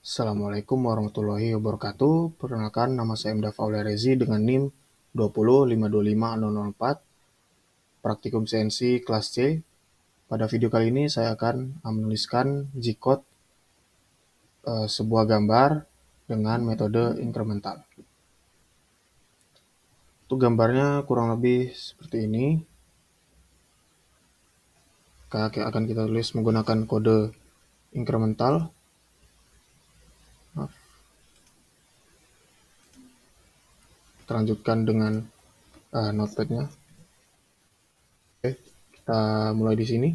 Assalamualaikum warahmatullahi wabarakatuh. Perkenalkan, nama saya Mda Faulerezi dengan NIM 205255004, praktikum CNC kelas C. Pada video kali ini saya akan menuliskan G-code sebuah gambar dengan metode incremental. Untuk gambarnya kurang lebih seperti ini. Akan kita tulis menggunakan kode incremental. Terlanjutkan dengan notepad-nya. Oke, kita mulai di sini.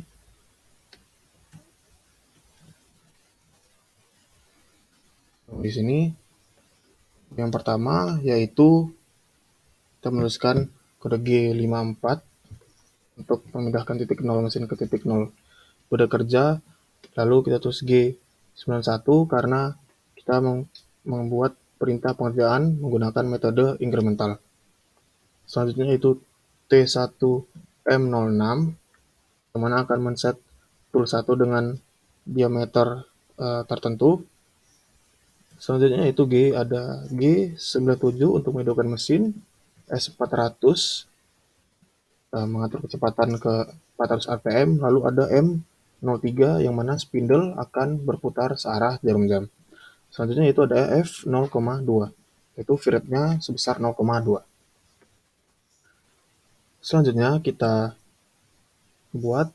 Di sini yang pertama yaitu kita menuliskan kode G54 untuk memindahkan titik 0 mesin ke titik 0 kode kerja. Lalu kita tulis G91 karena kita membuat perintah pengerjaan menggunakan metode incremental. Selanjutnya yaitu T1M06 yang mana akan men-set tool 1 dengan diameter tertentu. Selanjutnya itu ada G97 untuk menghidupkan mesin, S400 mengatur kecepatan ke 400 rpm, lalu ada M03 yang mana spindle akan berputar searah jarum jam. Selanjutnya itu ada F0,2, yaitu V-rate-nya sebesar 0,2. Selanjutnya kita buat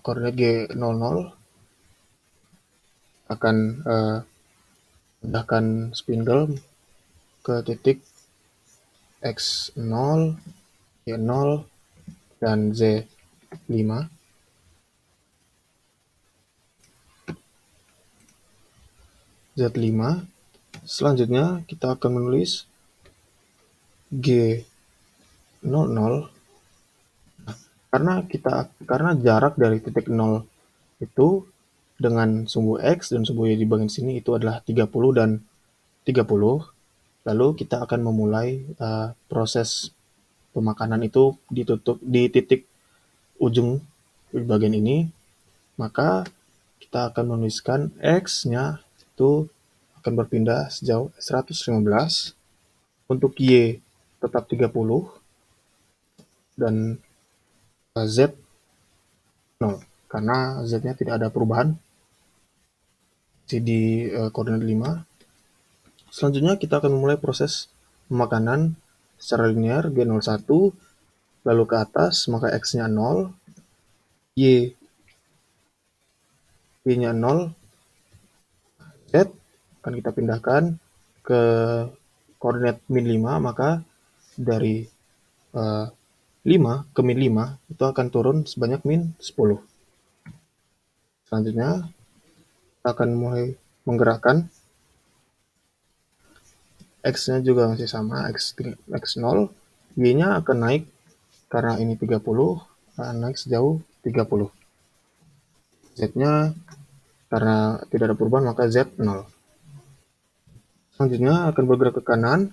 koordinat G00 akan pindahkan spindle ke titik X0, Y0, dan Z5. Selanjutnya kita akan menulis G00 karena jarak dari titik 0 itu dengan sumbu X dan sumbu Y di bagian sini itu adalah 30 dan 30. Lalu kita akan memulai proses pemakanan itu di titik ujung di bagian ini. Maka kita akan menuliskan X-nya itu akan berpindah sejauh 115. Untuk Y tetap 30 dan Z 0 karena Z-nya tidak ada perubahan di koordinat 5. Selanjutnya kita akan memulai proses pemakanan secara linear G01 lalu ke atas, maka X-nya 0, Y-nya 0, Z akan kita pindahkan ke koordinat min 5, maka dari 5 ke min 5 itu akan turun sebanyak min 10. Selanjutnya kita akan mulai menggerakkan. X-nya juga masih sama, X0, Y-nya akan naik karena ini 30, akan naik sejauh 30. Z-nya karena tidak ada perubahan maka Z0. Selanjutnya akan bergerak ke kanan,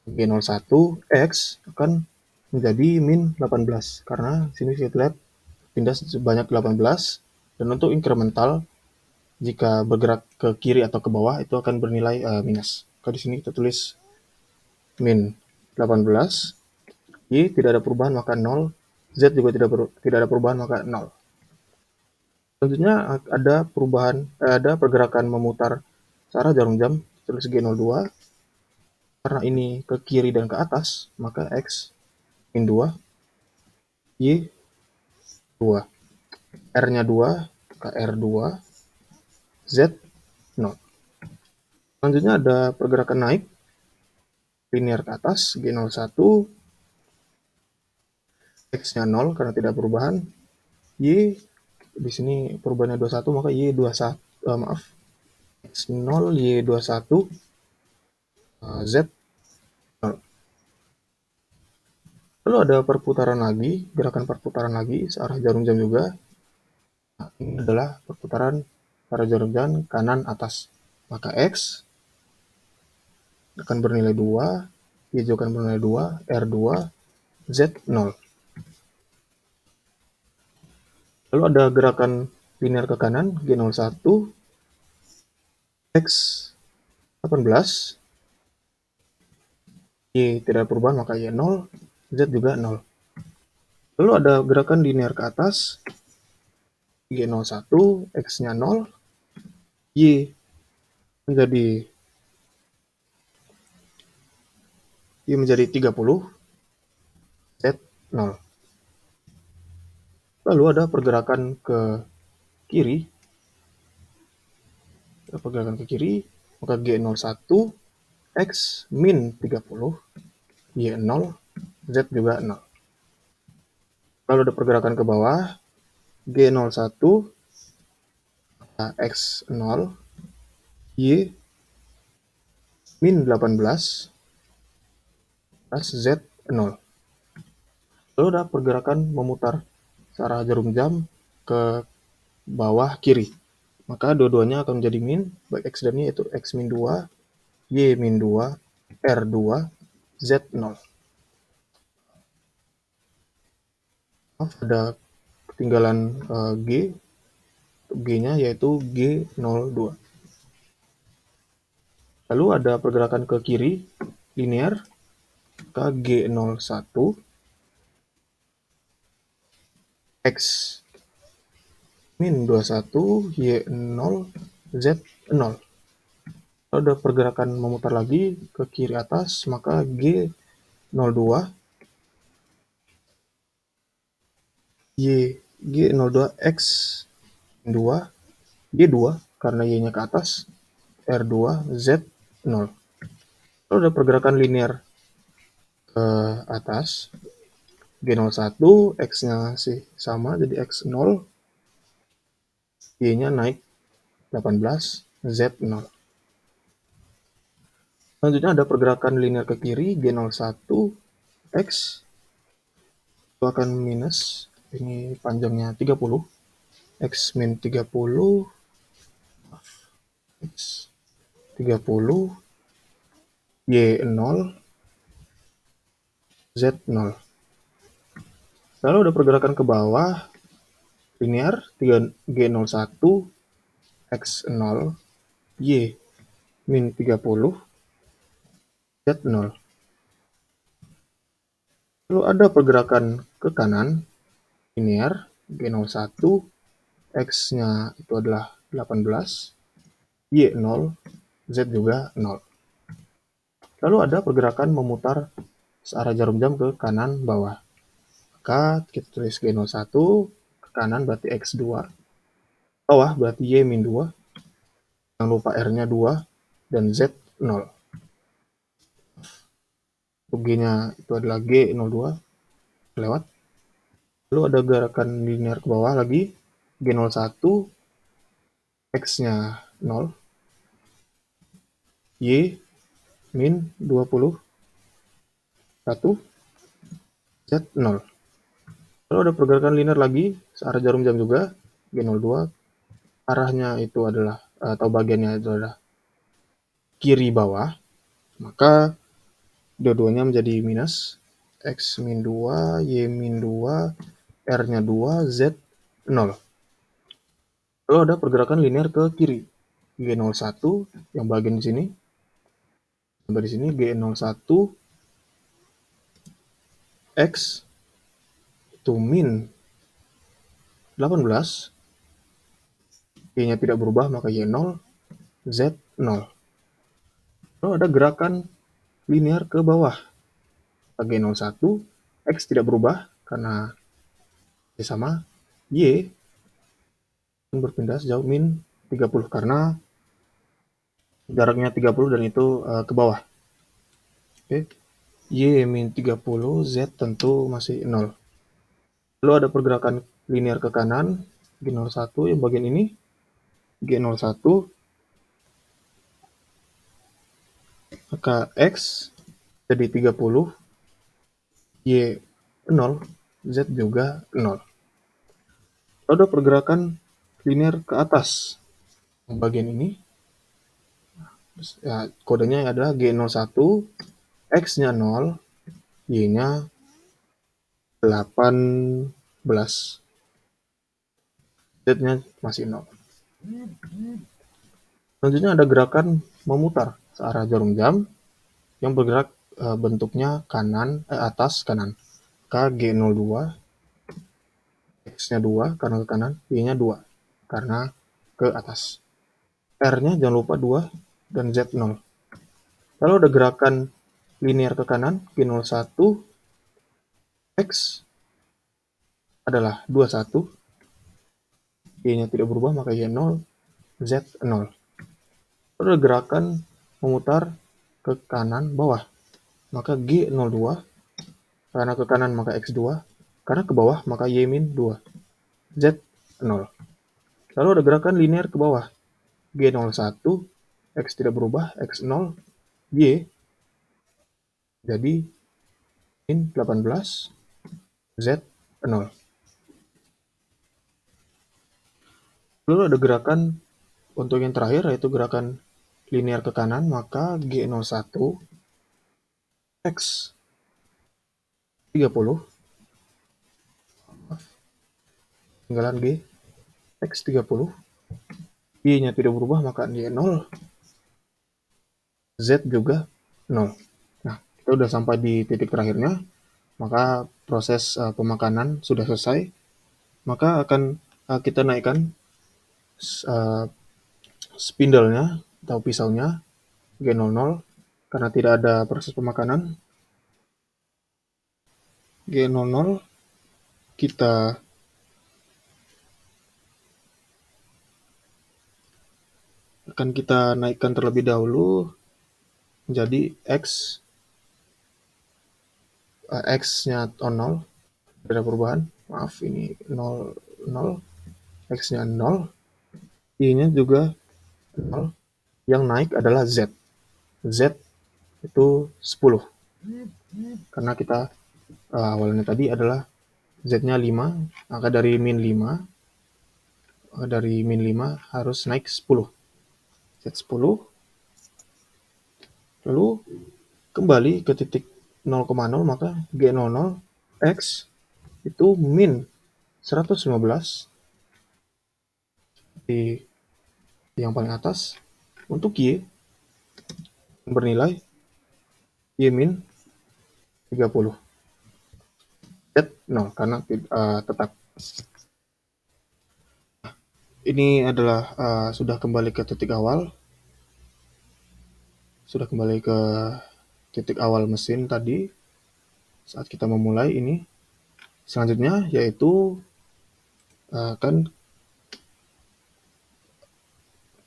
G01 X akan menjadi min 18 karena sini kita lihat pindah sebanyak 18. Dan untuk incremental jika bergerak ke kiri atau ke bawah itu akan bernilai minus. Kalau di sini kita tulis min 18, Y tidak ada perubahan maka 0, Z juga tidak ada perubahan maka 0. Selanjutnya ada pergerakan memutar searah jarum jam, tulis G02. Karena ini ke kiri dan ke atas, maka X min 2, Y 2. R-nya 2, maka R2, Z 0. Selanjutnya ada pergerakan naik, linear ke atas, G01, X-nya 0 karena tidak perubahan, Y di sini perubahannya 21 maka Y21, X0 Y21, Z 0. Lalu ada perputaran lagi, gerakan perputaran lagi searah jarum jam juga. Nah, ini adalah perputaran searah jarum jam kanan atas. Maka X akan bernilai 2, Y juga akan bernilai 2, R2, Z 0. Lalu ada gerakan linear ke kanan, G01, X 18, Y tidak berubah maka Y 0, Z juga 0. Lalu ada gerakan linear ke atas, Y01, X-nya 0, Y menjadi 30, Z 0. Lalu ada pergerakan ke kiri, maka G01, X min 30, Y 0, Z juga 0. Lalu ada pergerakan ke bawah, G01, X 0, Y min 18, Z 0. Lalu ada pergerakan memutar searah jarum jam ke bawah kiri. Maka dua-duanya akan menjadi min, baik X dan Y, yaitu X min 2, Y min 2, R 2, Z 0. Maaf, ada ketinggalan G. G-nya yaitu G02. Lalu ada pergerakan ke kiri, linear, ke G01, X min 21, Y 0, Z 0. Lalu ada pergerakan memutar lagi ke kiri atas, maka G02, G02, X 2, Y2, karena Y-nya ke atas, R2, Z 0. Lalu ada pergerakan linear ke atas, G01, X-nya sih sama, jadi X0, Y-nya naik 18, Z 0. Selanjutnya ada pergerakan linear ke kiri, G01, X itu akan minus, ini panjangnya 30, X min 30, X 30, Y 0, Z 0. Lalu ada pergerakan ke bawah, linear, G01, X 0, Y min 30, Z 0. Lalu ada pergerakan ke kanan, linear, G01, X-nya itu adalah 18, Y 0, Z juga 0. Lalu ada pergerakan memutar searah jarum jam ke kanan bawah. Maka kita tulis G01, ke kanan berarti X2, bawah berarti Y min 2, jangan lupa R-nya 2, dan Z 0. G-nya itu adalah G02, lewat. Lalu ada gerakan linear ke bawah lagi, G01, X-nya 0, Y min 21, Z 0. Lalu ada pergerakan linear lagi, searah jarum jam juga, G02, arahnya itu adalah, atau bagiannya itu adalah kiri bawah, maka dua-duanya menjadi minus, X min 2, Y min 2, R-nya 2, Z 0. Lalu ada pergerakan linear ke kiri, G01 yang bagian di sini, sampai di sini G01, X itu min 18, Y-nya tidak berubah maka Y 0, Z 0. Lalu ada gerakan linear ke bawah, G01, X tidak berubah karena Y sama, Y berpindah sejauh min 30 karena jaraknya 30 dan itu ke bawah. Oke. Y min 30, Z tentu masih 0. Lalu ada pergerakan linear ke kanan, G01 yang bagian ini, G01, maka X jadi 30, Y 0, Z juga 0. Lalu ada pergerakan linear ke atas, yang bagian ini, ya, kodenya adalah G01, X-nya 0, Y-nya 18, Z-nya masih 0. Selanjutnya ada gerakan memutar searah jarum jam yang bergerak bentuknya atas kanan. K-G02, X-nya 2 karena ke kanan, Y-nya 2 karena ke atas. R-nya jangan lupa 2 dan Z 0. Lalu ada gerakan linear ke kanan, G01, X adalah 21, Y-nya tidak berubah maka Y 0, Z 0. Lalu ada gerakan memutar ke kanan bawah, maka G02, karena ke kanan maka X2, karena ke bawah maka Y-2, Z 0. Lalu ada gerakan linear ke bawah, G01, X tidak berubah, X 0, Y jadi min 18, Z 0. Lalu ada gerakan untuk yang terakhir yaitu gerakan linear ke kanan, maka G01, X 30, tinggalan G, X 30, Y-nya tidak berubah maka Y 0, Z juga 0. Nah, kita udah sampai di titik terakhirnya, maka proses pemakanan sudah selesai. Maka akan kita naikkan spindle-nya atau pisaunya G00 karena tidak ada proses pemakanan. G00 kita akan kita naikkan terlebih dahulu menjadi X, X-nya 0, tidak ada perubahan, maaf ini 0, 0, X-nya 0, Y-nya juga 0, yang naik adalah Z. Z itu 10, karena kita awalnya tadi adalah Z-nya 5, maka dari min 5, harus naik 10, Z 10, lalu kembali ke titik 0,0, maka G00 X itu min 115 di yang paling atas. Untuk Y bernilai Y min 30, Z 0 karena tetap. Ini adalah sudah kembali ke titik awal. Sudah kembali ke titik awal mesin tadi saat kita memulai ini. Selanjutnya yaitu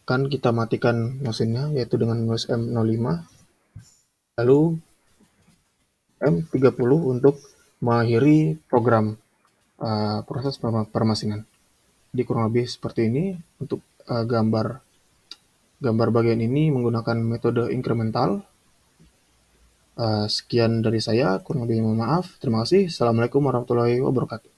kan kita matikan mesinnya yaitu dengan menulis M05, lalu M30 untuk mengakhiri program proses permesingan. Jadi kurang lebih seperti ini untuk gambar bagian ini menggunakan metode incremental. Sekian dari saya, kurang lebih mohon maaf. Terima kasih. Assalamualaikum warahmatullahi wabarakatuh.